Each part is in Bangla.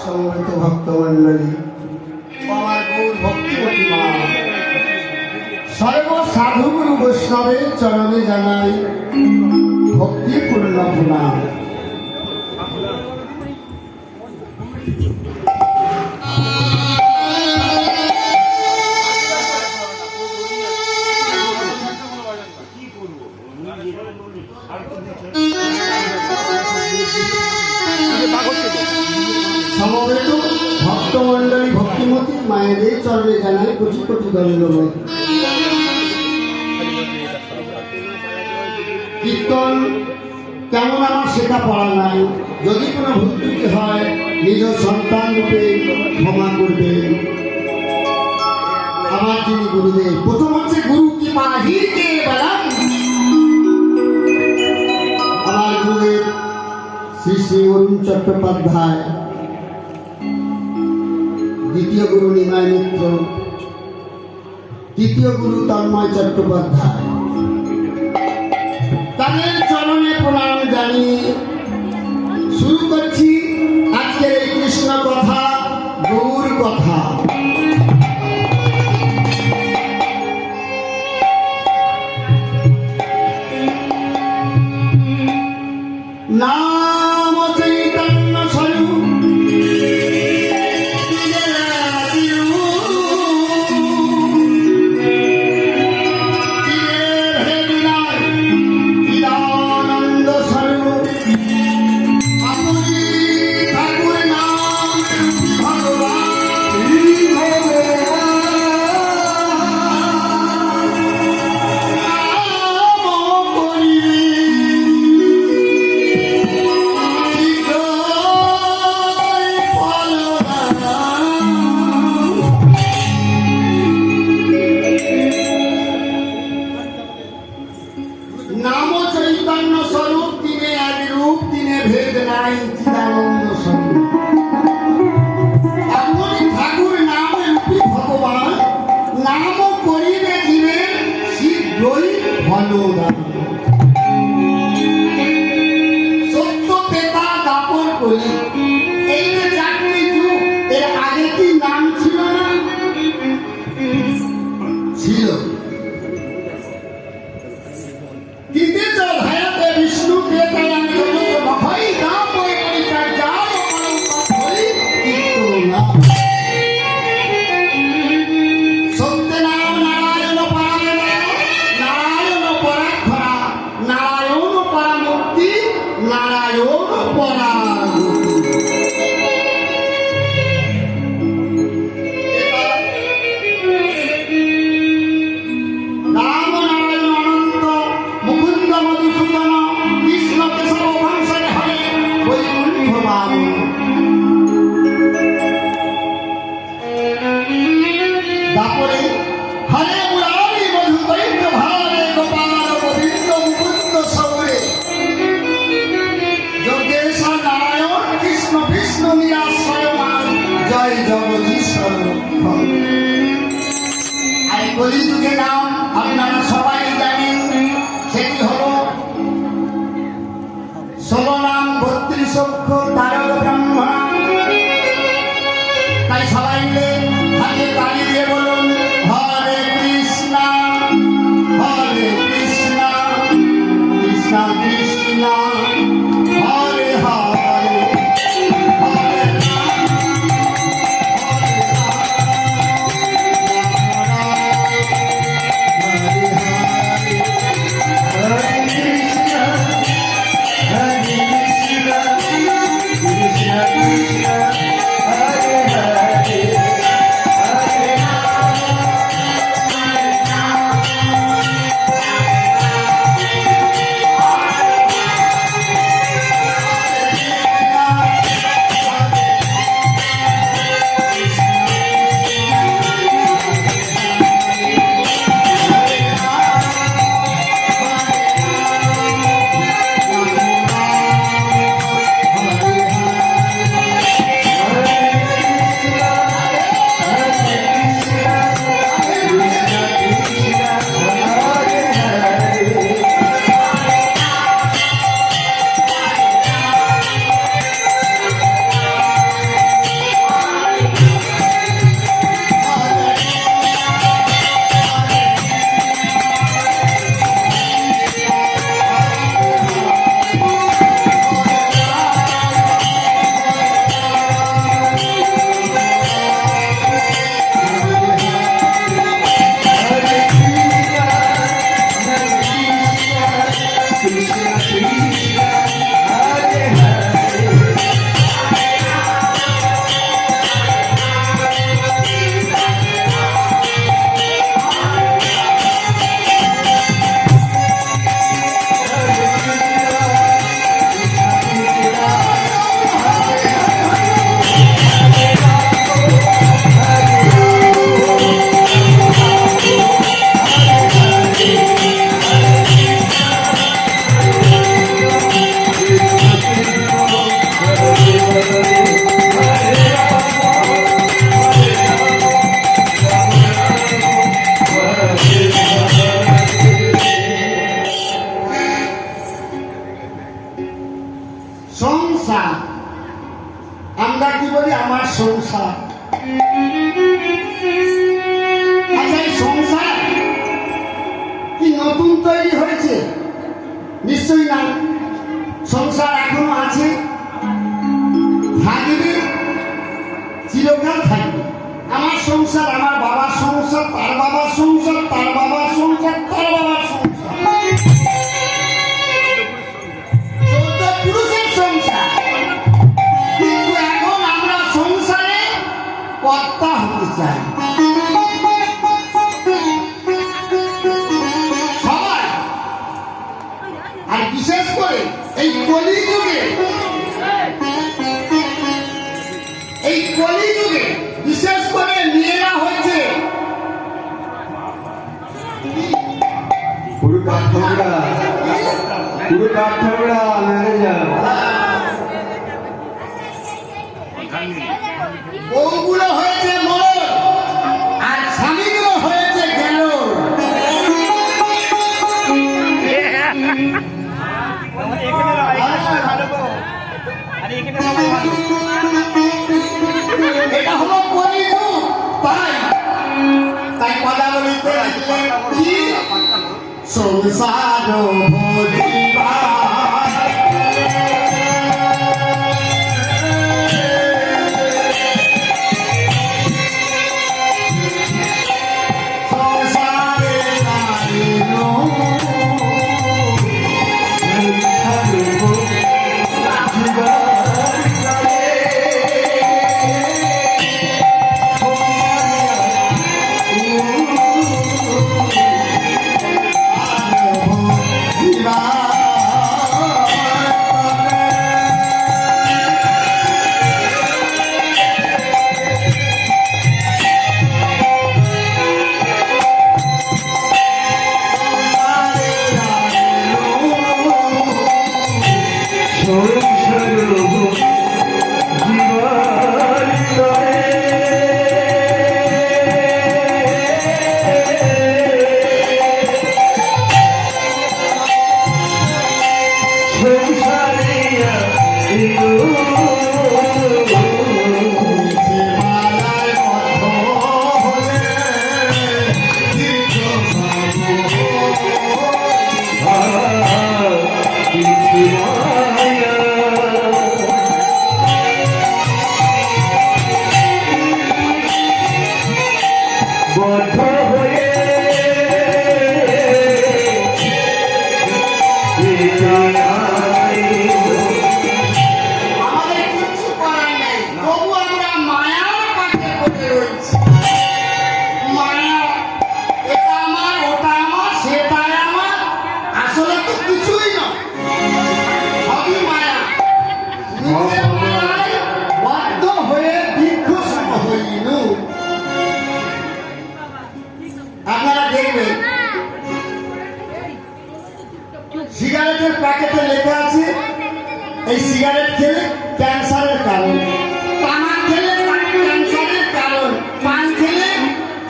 সমবেত ভক্তমণ্ডলী, আমার গৌর ভক্তিমতী মা, সর্ব সাধুগুরু বৈষ্ণবের চরণে জানাই ভক্তিপূর্ণ প্রণাম। সমবেত ভক্তমণ্ডলী, ভক্তিমতী মায়েদের চরণে জানাই কোটি কোটি ধন্যবাদ। কীর্তন কেমন আমার শেখা পড়া নাই, যদি কোনো ভুল ত্রুটি হয় নিজ সন্তান রূপে ক্ষমা করবেন। আমার যিনি গুরুদেব, প্রথম হচ্ছে গুরু কি মাহিকে বলাম, আমার গুরুদেব শ্রী শ্রী অরুণ চট্টোপাধ্যায়, দ্বিতীয় গুরু নিমাই মিত্র, তৃতীয় গুরু তন্ময় চট্টোপাধ্যায়, তাদের চরণে প্রণাম জানিয়ে শুরু করছি আজকের এই কৃষ্ণ কথা, গৌর কথা। নাম চৈতন্য স্বরূপ সত্য পেতা দাপর করি, এই যে চাকরি যুগ, এর আগে কি নাম ছিল না? ছিল। কিন্তু ভায়াতে বিষ্ণু পেতায়াম মহাই নাম বই পরিচয় যায় হই কিন্তু না। তারপরে হরে মুরারি মধুকৈত্য ভারে গোপাল গোবিন্দ মুকুন্দ সৌরে যোগেশ্বর নারায়ণ কৃষ্ণ বিষ্ণু নিরাশ্রয়মান জয় জগদীশ্বর। আর কলিযুগে নাম আপনারা সবাই জানেন, সেটি হল 16 নাম 32 অক্ষর তারক ব্রহ্মা। তাই সবাই মিলে হাতে তালি দিয়ে বলুন হরে কৃষ্ণ কৃষ্ণ কৃষ্ণ হরে হরে হরে রাম হরে রাম হরে হরে কৃষ্ণ কৃষ্ণ পুরো কাঠঠোকরা ম্যানেজার। বউগুলো হয়েছে মোর আর স্বামীগুলো হয়েছে গেল। এটা হলো কলিযুগ, তাই পদাবলিতে কি সংসার ভোজিবা সিগারেটের প্যাকেটে লেখা আছে এই সিগারেট খেলে ক্যান্সারের কারণ, তামাক খেলে ক্যান্সারের কারণ, পান খেলে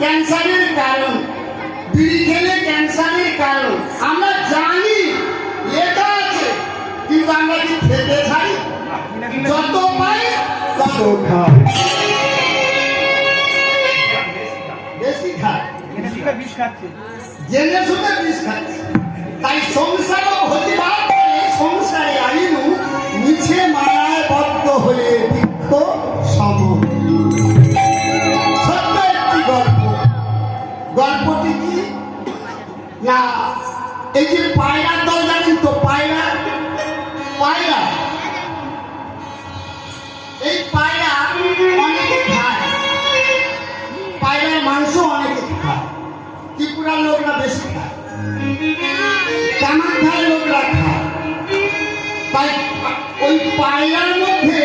ক্যান্সারের কারণ, বিড়ি খেলে ক্যান্সারের কারণ। আমরা জানি লেখা আছে, কিন্তু আমরা কি খেতে চাই? যত পাই তত খাই, বেশি খাই, জেনে শুনে বিষ খাচ্ছে। তাই সংসারও হতিবার সংসারে আইনু মিছে মায়ায় বদ্ধ হয়ে বৃক্ষ সম। ছোট্ট একটি গল্প। গল্পটি কি না, এই যে পায়রার দল জানেন তো, পায়রা পায়রা এই পায়রা অনেকে খায়, পায়রার মাংস অনেকে খায়, ত্রিপুরার লোকরা বেশি খায়, কামাখ্যার লোকরা খায়। তাই ওই পায়রার মধ্যে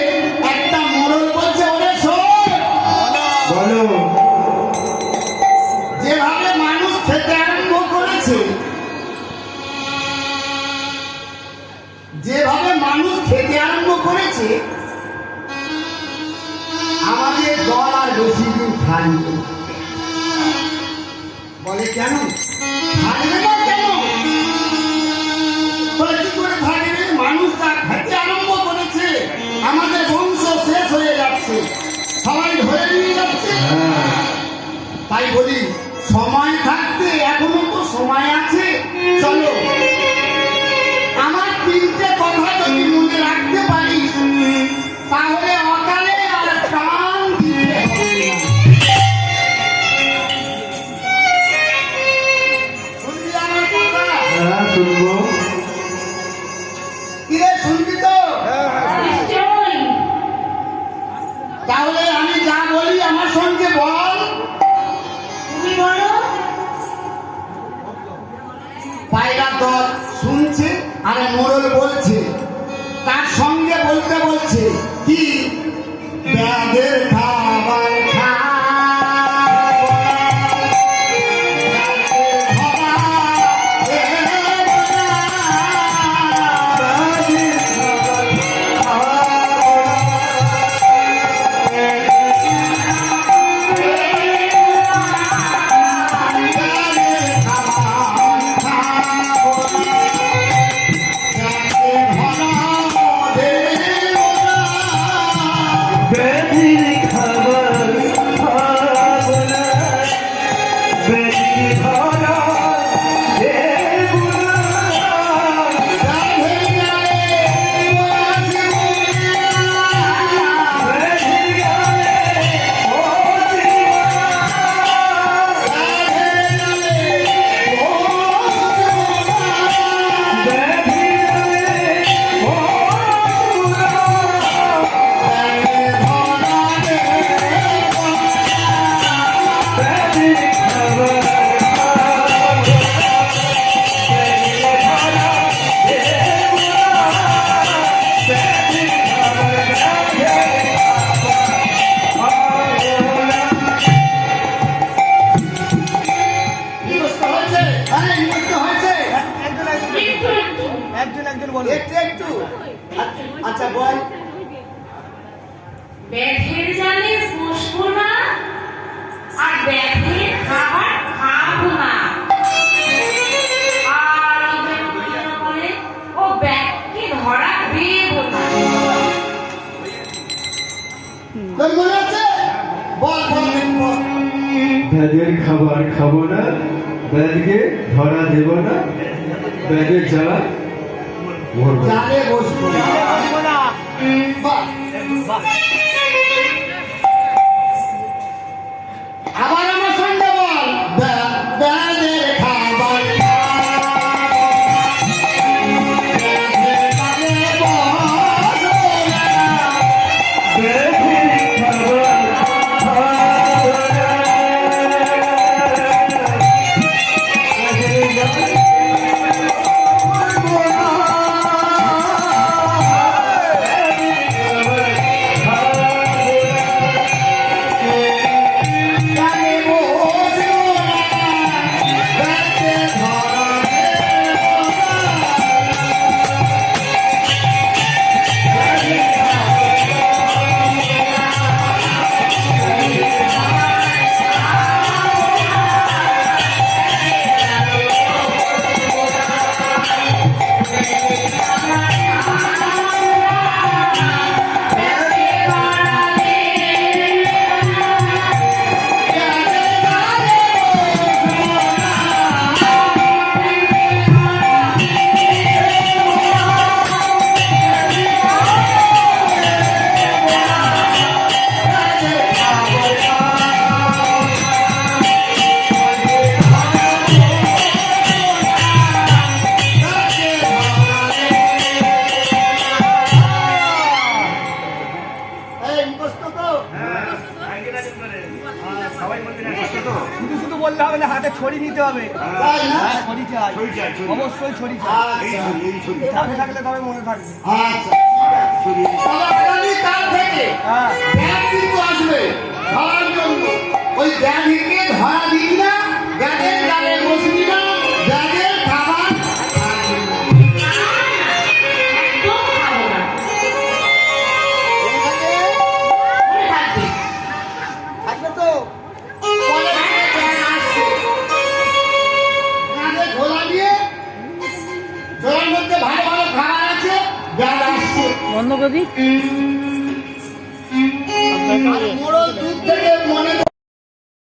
একটা মোড়ল বলছে, ওরে শোন, যেভাবে মানুষ খেতে আরম্ভ করেছে, যেভাবে মানুষ খেতে আরম্ভ করেছে, আমাদের দল আর বেশি দিন থাকবে। বলে কেন থাকবে না? কেন বলে কি করে থাকবে? মানুষ যা খেতে আরম্ভ করেছে, আমাদের বংশ শেষ হয়ে যাচ্ছে, সবাই ধরে নিয়ে যাচ্ছে। তাই বলি সময় থাকতে এখনো তো সময় আছে, চলো আমার তিনটে কথা যদি মনে রাখতে পারিস, তাহলে অকালে আর প্রাণ দিতে হবে না। শুনবি আমার কথা? শুনবো। কিরে শুনবি তো? তাহলে আমি যা বলি আমার সঙ্গে বল। তুমি বলো। পায়রা দল শুনছে আর মোড়ল বলছে, তার সঙ্গে বলতে বলছে কি, ব্যাগের খাবার খা বেশি ধরা দেব না। রাধে রাধে বসে বেশি গানে ও জীবন, রাধে রাধে বেশি গানে ও বেশি খবর মুখস্থ হয়েছে? হ্যাঁ, মুখস্থ হয়েছে। একজন বলো। একটু একটু। আচ্ছা বল। ব্যাধের জালে বসবো না আর ব্যাধের খাবার খাবো না। আর ও যেন কি যেন বলে, ও ব্যাগকে ধরা দেবো না। তোর মনে আছে? বল বল বল। ব্যাগের খাবার খাবো না, ব্যাগকে ধরা দেব না, ব্যাগের জ্বালা মরবো না। জালে বসবো না। বলবো না। বাহ। বাহ। আবার আমার সঙ্গে বল। ব্যাগের খাবার ব্যাগের খাবার খাবো না, ব্যাগের জ্বালা শুধু শুধু বললে হবে না, হাতে ছড়ি নিতে হবে। তাই না? হ্যাঁ, ছড়ি চাই। অবশ্যই ছড়ি চাই। আচ্ছা হাতে থাকলে তবে মনে থাকবে। আচ্ছা তাহলে আগামীকাল থেকে হ্যাঁ। ব্যাগ কিন্তু আসবে ধরার জন্য। ওই ব্যাগকে ধরা দিবি না, ব্যাগের গালে বসবি না, ব্যাগের খাবার খাবি না। একদম খাবো না। মনে থাকে? মনে থাকবে। থাকবে তো? পরে থেকে ব্যাগ আসছে। ব্যাগে ঝোলা দিয়ে, ঝোলার মধ্যে ভালো ভালো খাবার আছে, ব্যাগ আসছে। বন্ধ করবি